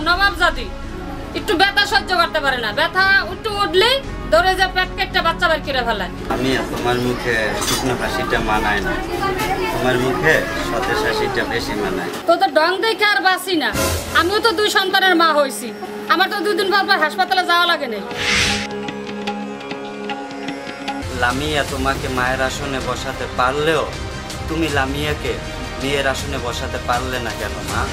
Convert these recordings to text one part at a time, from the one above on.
নবাব জাতি, একটু ব্যথা সহ্য করতে পারে না। ব্যথা একটু উঠলেই ধরে যে পেট কেটে বাচ্চা বের করে ফেলায়। আমি তোমার মুখে শুকনো হাসিটা মানায় না, তোমার মুখে সতেজ হাসিটা বেশি মানায়। তো ডং দেখে আর বাঁচি না। আমিও তো 2 সন্তানের মা হয়েছি, আমার তো 2 দিন পর পর হাসপাতালে যাওয়া লাগে না। লামিয়া তোমাকে মায়ের আসনে বসাতে পারলেও তুমি লামিয়াকে মেয়ের আসনে বসাতে পারলে না কেন মা?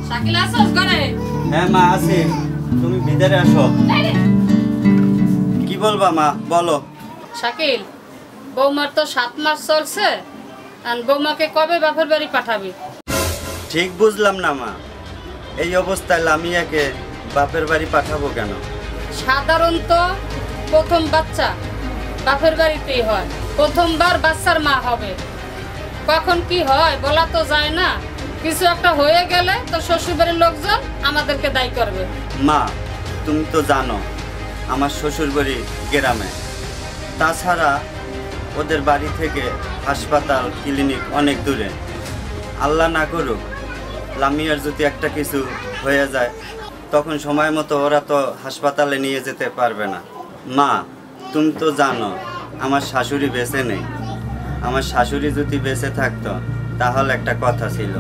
শাকিল আসছ ঘরে? হ্যাঁ মা আছি, তুমি ভিতরে আসো। কি বলবা মা, বলো। শাকিল, বৌমার তো 7 মাস চলছে, আর বৌমাকে কবে বাপের বাড়ি পাঠাবি? ঠিক বুঝলাম না মা, এই অবস্থায় লামিয়াকে বাপের বাড়ি পাঠাবো কেন? সাধারণত প্রথম বাচ্চা বাপের বাড়িতেই হয়, প্রথমবার বাচ্চার মা হবে। কখন কি হয় বলা তো যায় না, কিছু একটা হয়ে গেলে তো শ্বশুরবাড়ির লোকজন আমাদেরকে দায়ী করবে। মা তুমি তো জানো আমার শ্বশুর বাড়ি গ্রামে, তাছাড়া ওদের বাড়ি থেকে হাসপাতাল ক্লিনিক অনেক দূরে। আল্লাহ না করুক লামিয়ার যদি একটা কিছু হয়ে যায়, তখন সময় মতো ওরা তো হাসপাতালে নিয়ে যেতে পারবে না। মা তুমি তো জানো আমার শাশুড়ি বেঁচে নেই, আমার শাশুড়ি যদি বেঁচে থাকতো তাহলে একটা কথা ছিল।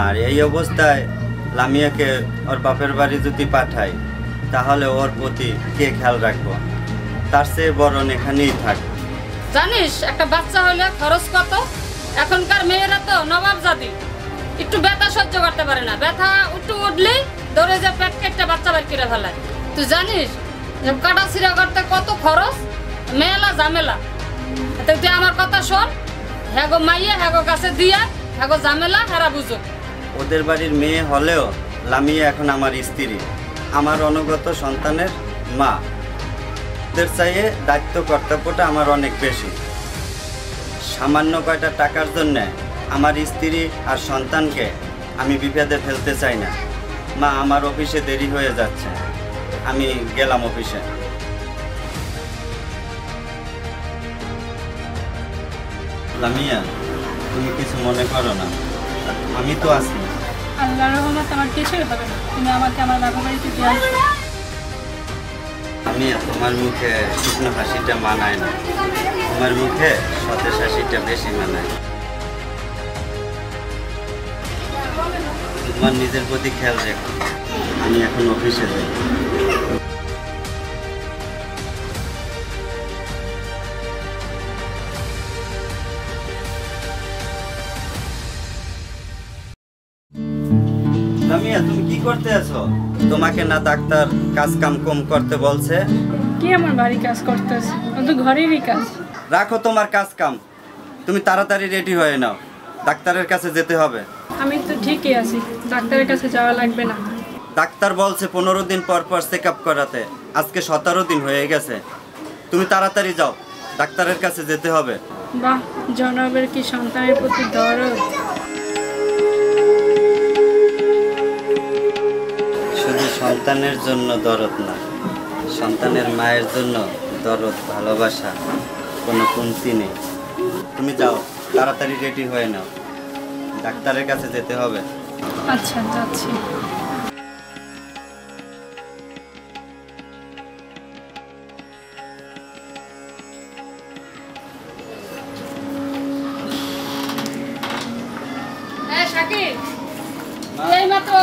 আর এই অবস্থায় লামিয়াকে ওর বাপের বাড়ি যদি পাঠাই তাহলে ওর প্রতি কে খেয়াল রাখবো? তার চেয়ে বরং এখানেই থাক। জানিস একটা বাচ্চা হলে খরচ কত? এখনকার মেয়েরা তো নবাব জাতি, একটু ব্যথা সহ্য করতে পারে না। ব্যথা একটু উঠলেই ধরে যে পেট কেটে বাচ্চা বের করে ফেলায়। তুই জানিস কাটা ছিঁড়া করতে কত খরচ, মেলা ঝামেলা। তুই আমার কথা শোন, হ্যাগো মাইয়া হ্যাগো কাছে দিয়া হ্যাগো ঝামেলা হেরা বুঝুক। ওদের বাড়ির মেয়ে হলেও লামিয়া এখন আমার স্ত্রী, আমার অনুগত সন্তানের মা। ওদের চাইয়ে দায়িত্ব কর্তব্যটা আমার অনেক বেশি। সামান্য কয়টা টাকার জন্য আমার স্ত্রী আর সন্তানকে আমি বিপদে ফেলতে চাই না। মা আমার অফিসে দেরি হয়ে যাচ্ছে, আমি গেলাম অফিসে। লামিয়া তুমি কিছু মনে করো না, আমি তো আছি। আল্লাহর রহমত আমার কিছুই হবে না, তুমি আমাকে আমার বাবা বাড়িতে দিয়ে আসবে। আমি তোমার মুখে শুকনো হাসিটা মানায় না, তোমার মুখে সতেজ হাসিটা বেশি মানায়। তোমার নিজের প্রতি খেয়াল রেখো, আমি এখন অফিসে যাই। লামিয়া তুমি কি করতে আছো? তোমাকে না ডাক্তার কাজ কাম কম করতে বলছে? কি আমার বাড়ি কাজ করতেছে, ও তো ঘরেরই কাজ। রাখো তোমার কাজ কাম, তুমি তাড়াতাড়ি রেডি হয়ে নাও, ডাক্তারের কাছে যেতে হবে। আমি তো ঠিকই আছি, ডাক্তারের কাছে যাওয়া লাগবে না। ডাক্তার বলছে 15 দিন পর পর চেক আপ করাতে, আজকে 17 দিন হয়ে গেছে। তুমি তাড়াতাড়ি যাও, ডাক্তারের কাছে যেতে হবে। বাহ, জনবের কি সন্তানের প্রতি দরদ। শুধু সন্তানের জন্য দরদ না, সন্তানের মায়ের জন্য দরদ, ভালোবাসা, কোনো কমতি নেই। তুমি যাও, তাড়াতাড়ি রেডি হয়ে নাও, ডাক্তারের কাছে যেতে হবে। আচ্ছা যাচ্ছি।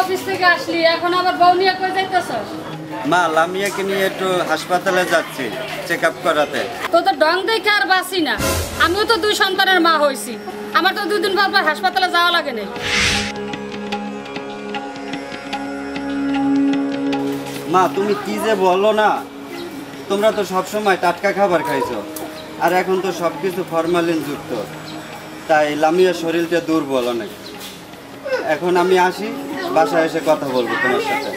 অফিস থেকে আসলি, এখন আবার বউ নিয়ে কই যাইতেছস? মা লামিয়াকে নিয়ে একটু হাসপাতালে যাচ্ছি চেক আপ করাতে। তো ডং দেখে আর বাঁচি না। আমিও তো 2 সন্তানের মা হয়েছি, আমার তো 2 দিন পর পর হাসপাতালে যাওয়া লাগে না। মা তুমি কি যে বলো না, তোমরা তো সবসময় টাটকা খাবার খাইছো, আর এখন তো সব কিছু ফরমালিন যুক্ত, তাই লামিয়ার শরীরটা দুর্বল অনেক। এখন আমি আসি, বাসায় এসে কথা বলবো তোমার সাথে।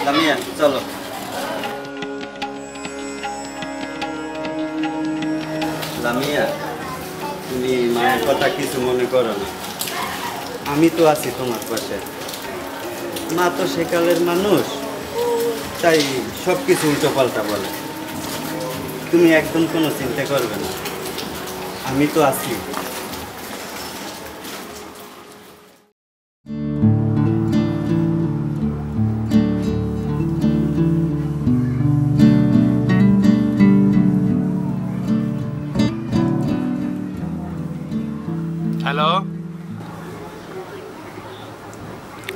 লামিয়া চলো। লামিয়া, তুমি মায়ের কথা কিছু মনে করো না, আমি তো আছি তোমার পাশে। মা তো সেকালের মানুষ, তাই সব কিছু উল্টো পাল্টা বলে। তুমি একদম কোনো চিন্তা করবে না, আমি তো আছি। হ্যালো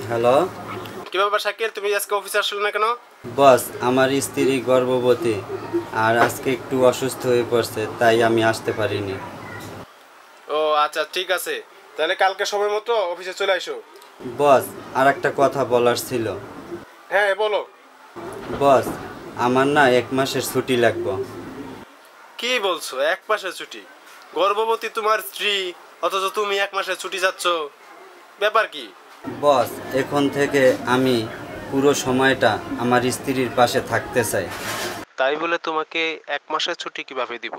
হ্যালো কি ব্যাপার শাকিল, তুমি আজকে অফিসে আসলে না কেন? বস, আমার স্ত্রী গর্ভবতী আর আজকে একটু অসুস্থ হয়ে পড়ছে, তাই আমি আসতে পারিনি। ও আচ্ছা, ঠিক আছে, তাহলে কালকে সময় মতো অফিসে চলে আসো। বস, আর একটা কথা বলার ছিল। হ্যাঁ বলো। বস, আমার না 1 মাসের ছুটি লাগবে। কি বলছো, 1 মাসের ছুটি? গর্ভবতী তোমার স্ত্রী, অথচ তুমি 1 মাসের ছুটি যাচ্ছ, ব্যাপার কি? বস, এখন থেকে আমি পুরো সময়টা আমার স্ত্রীর পাশে থাকতে চাই। তাই বলে তোমাকে 1 মাসের ছুটি কিভাবে দিব?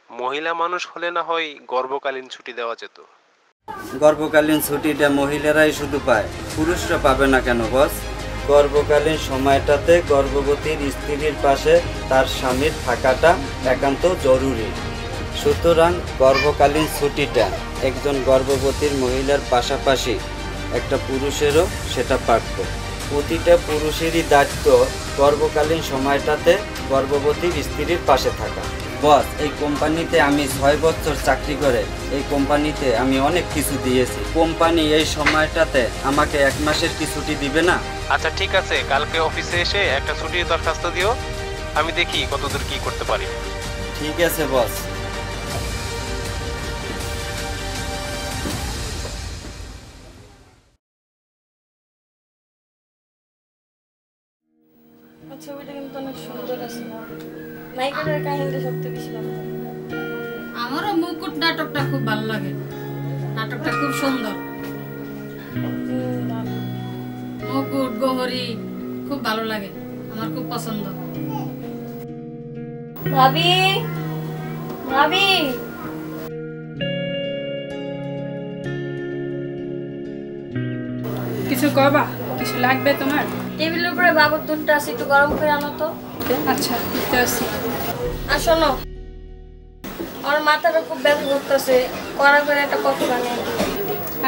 মহিলা মানুষ হলে না হয় গর্ভকালীন ছুটি দেওয়া যেত। গর্ভকালীন ছুটিটা মহিলারাই শুধু পায়, পুরুষরা পাবে না কেন বস? গর্ভকালীন সময়টাতে গর্ভবতীর স্ত্রীর পাশে তার স্বামীর থাকাটা একান্ত জরুরি। সুতরাং গর্ভকালীন ছুটিটা একজন গর্ভবতীর মহিলার পাশাপাশি একটা পুরুষেরও সেটা প্রাপ্য। প্রতিটা পুরুষেরই দায়িত্ব গর্ভকালীন সময়টাতে গর্ভবতীর স্ত্রীর পাশে থাকা। বস, এই কোম্পানিতে আমি 6 বছর চাকরি করে এই কোম্পানিতে আমি অনেক কিছু দিয়েছি। কোম্পানি এই সময়টাতে আমাকে 1 মাসের কি ছুটি দিবে না? আচ্ছা ঠিক আছে, কালকে অফিসে এসে একটা ছুটির দরখাস্ত দিও, আমি দেখি কতদূর কি করতে পারি। ঠিক আছে বস। ছবিটা কিন্তু অনেক সুন্দর আছে, নায়িকাটার কাহিনীটা সবচেয়ে বেশি ভালো লাগে। আমারও মুকুট নাটকটা খুব ভালো লাগে, নাটকটা খুব সুন্দর। মুকুট গহরি খুব ভালো লাগে, আমার খুব পছন্দ। ভাবি, ভাবি, কিছু করবা? কিছু লাগবে তোমার? টেবিলের উপরে বাবুর দুধটা আছে, একটু গরম করে আনো তো। আচ্ছা, দিতে আসি। আর শোনো, আমার মাথাটা খুব ব্যথা করতেছে, কড়া করে একটা কফি বানিয়ে দিও।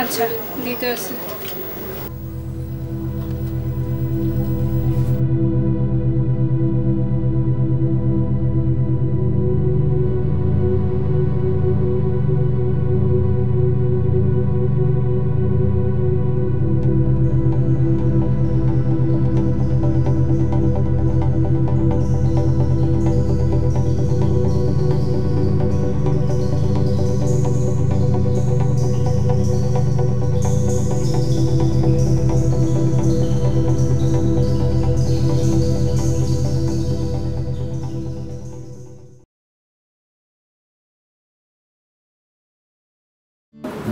আচ্ছা, দিতে আসি।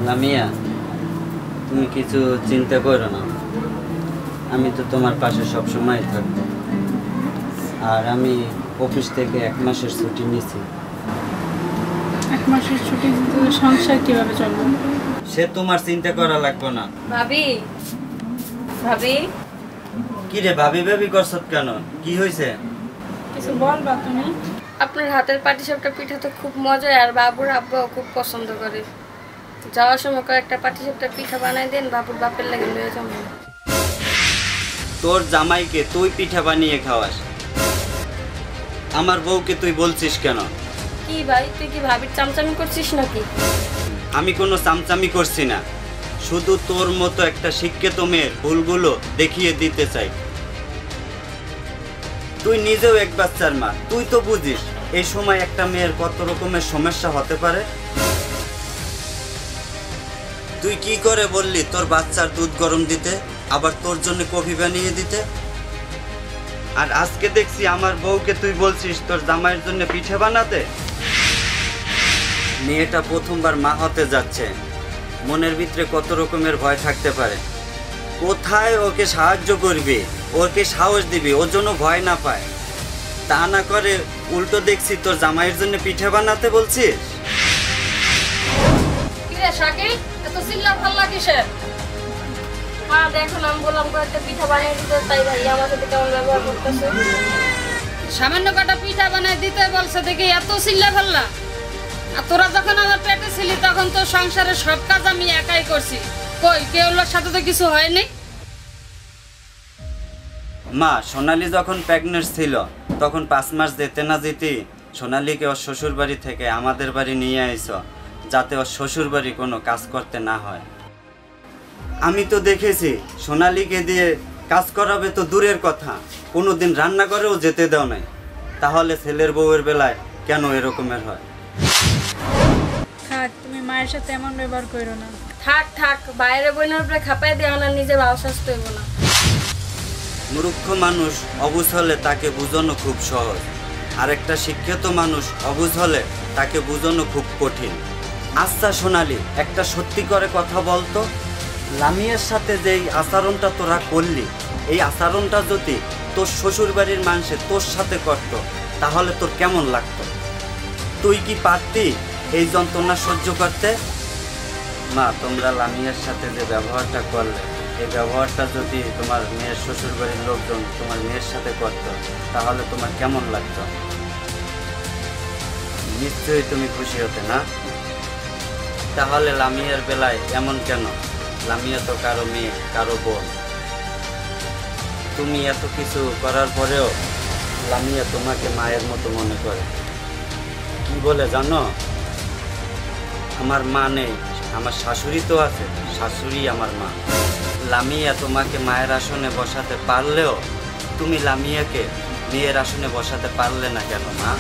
লামিয়া, তুমি কিছু চিন্তা করো না, আমি তো তোমার পাশে সবসময় থাকবো। আর আমি অফিস থেকে 1 মাসের ছুটি নিয়েছি। 1 মাসের ছুটি কিন্তু সংসার কিভাবে চলবে? সে তোমার চিন্তা করা লাগবে না। ভাবি, ভাবি, কি রে ভাবি ভাবি করছ কেন? কি হয়েছে? কিছু বলবা তুমি? আপনার হাতের পাটিসাপটা পিঠা তো খুব মজা, আর বাবুর আব্বাও খুব পছন্দ করে। যাওয়ার সময় কয়েকটা পাটিসাপটা পিঠা বানাই দেন, বাবুর বাপের লাগে লয়ে যাবো। তোর জামাইকে তুই পিঠা বানিয়ে খাওয়াস, আমার বউকে তুই বলছিস কেন? কি ভাই, তুই কি ভাবির চামচামি করছিস নাকি? আমি কোনো চামচামি করছি না, শুধু তোর মতো একটা শিক্ষিত মেয়ের ভুলগুলো দেখিয়ে দিতে চাই। তুই নিজেও এক বাচ্চার মা, তুই তো বুঝিস এই সময় একটা মেয়ের কত রকমের সমস্যা হতে পারে। তুই কি করে বললি তোর বাচ্চার দুধ গরম দিতে, আবার তোর জন্য কফি বানিয়ে দিতে? আর আজকে দেখছি আমার বউকে তুই বলছিস তোর জামাইয়ের জন্য পিঠে বানাতে। মেয়েটা প্রথমবার মা হতে যাচ্ছে, মনের ভিতরে কত রকমের ভয় থাকতে পারে। কোথায় ওকে সাহায্য করবি, ওকে সাহস দিবি, ওর জন্য ভয় না পায়। তা না করে উল্টো দেখছি তোর জামাইয়ের জন্য পিঠা বানাতে বলছিস। কিরে শাকিল, এত চিল্লা ফাল্লা কিসের? মা দেখুন, আমি বললাম কয়েকটা পিঠা বানিয়ে দিতে, তাই ভাইয়া আমার সাথে কেমন ব্যবহার করতেছে। সামান্য কটা পিঠা বানায় দিতে বলছে দেখি এত চিল্লা ফাল্লা। আর তোরা যখন আমার পেটে ছিলি তখন তো সংসারের সব কাজ আমি একাই করছি, কই কেউলোর সাথে তো কিছু হয়নি। মা, সোনালি যখন প্রেগনেন্ট ছিল তখন 5 মাস যেতে না যেতে সোনালিকে ওর শ্বশুর বাড়ি থেকে আমাদের বাড়ি নিয়ে আইস, যাতে ওর শ্বশুর বাড়ি কোনো কাজ করতে না হয়। আমি তো দেখেছি সোনালিকে দিয়ে কাজ করাবে তো দূরের কথা, কোনোদিন রান্না করেও যেতে দাও নাই। তাহলে ছেলের বউয়ের বেলায় কেন এরকমের হয়? থাক, তুমি মায়ের সাথে এমন ব্যবহার করো না। থাক থাক, বাইরে বোনের উপরে খাপাই দিয়ে না, নিজে ভালো স্বাস্থ্য হইব না। মূর্খ মানুষ অবুঝ হলে তাকে বুঝানো খুব সহজ, আর একটা শিক্ষিত মানুষ অবুঝ হলে তাকে বুঝানো খুব কঠিন। আচ্ছা সোনালি, একটা সত্যি করে কথা বলতো, লামিয়ার সাথে যেই আচরণটা তোরা করলি, এই আচরণটা যদি তোর শ্বশুর বাড়ির মানুষে তোর সাথে করত তাহলে তোর কেমন লাগতো? তুই কি পারতি এই যন্ত্রণা সহ্য করতে? মা, তোমরা লামিয়ার সাথে যে ব্যবহারটা করলে, এই ব্যবহারটা যদি তোমার মেয়ের শ্বশুর বাড়ির লোকজন তোমার মেয়ের সাথে করত তাহলে তোমার কেমন লাগতো? নিশ্চয়ই তুমি খুশি হতে না? তাহলে লামিয়ার বেলায় এমন কেন? লামিয়া তো কারো মেয়ে, কারো বোন। তুমি এত কিছু করার পরেও লামিয়া তোমাকে মায়ের মতো মনে করে। কি বলে জানো, আমার মা নেই, আমার শাশুড়ি তো আছে, শাশুড়ি আমার মা। লামিয়া তোমাকে মায়ের আসনে বসাতে পারলেও তুমি লামিয়াকে মেয়ের আসনে বসাতে পারলে না কেন মা?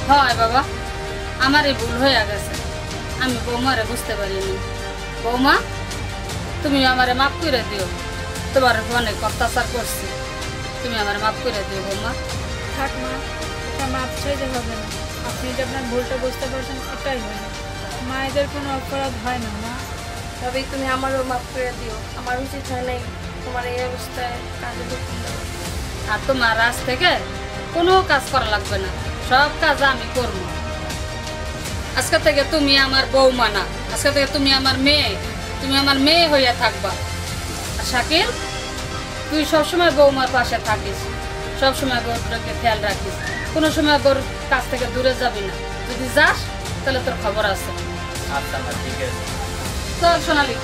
হয় বাবা, আমারই ভুল হয়ে গেছে, আমি বৌমারে বুঝতে পারিনি। বৌমা, তুমি আমারে মাফ করে দিও, তোমার অনেক অত্যাচার করছি, তুমি আমারে মাফ করে দিও বৌমা। থাক মা, এটা মাপ চাইতে হবে না। আপনি যে আপনার ভুলটা বুঝতে পারছেন, এটাই হয়। মায়েদের কোনো অপরাধ হয় না মা। তবে তুমি আমারও মাফ করে দিও, আমার উচিত হয় নাই তোমার এই অবস্থায় কাজে ঢুকুন দেবো। আর তোমার আজ থেকে কোনো কাজ করা লাগবে না, সব কাজ আমি করবো। আজকে থেকে তুমি আমার বৌমা না, আজকে থেকে তুমি আমার মেয়ে, তুমি আমার মেয়ে হইয়া থাকবা। আর শাকিল, তুই সবসময় বৌমার পাশে থাকিস, সবসময় বউটাকে খেয়াল রাখিস, কোনো সময় বউর কাছ থেকে দূরে যাবি না। যদি যাস তাহলে তোর খবর আছে। আচ্ছা ঠিক আছে। চল সোনালি।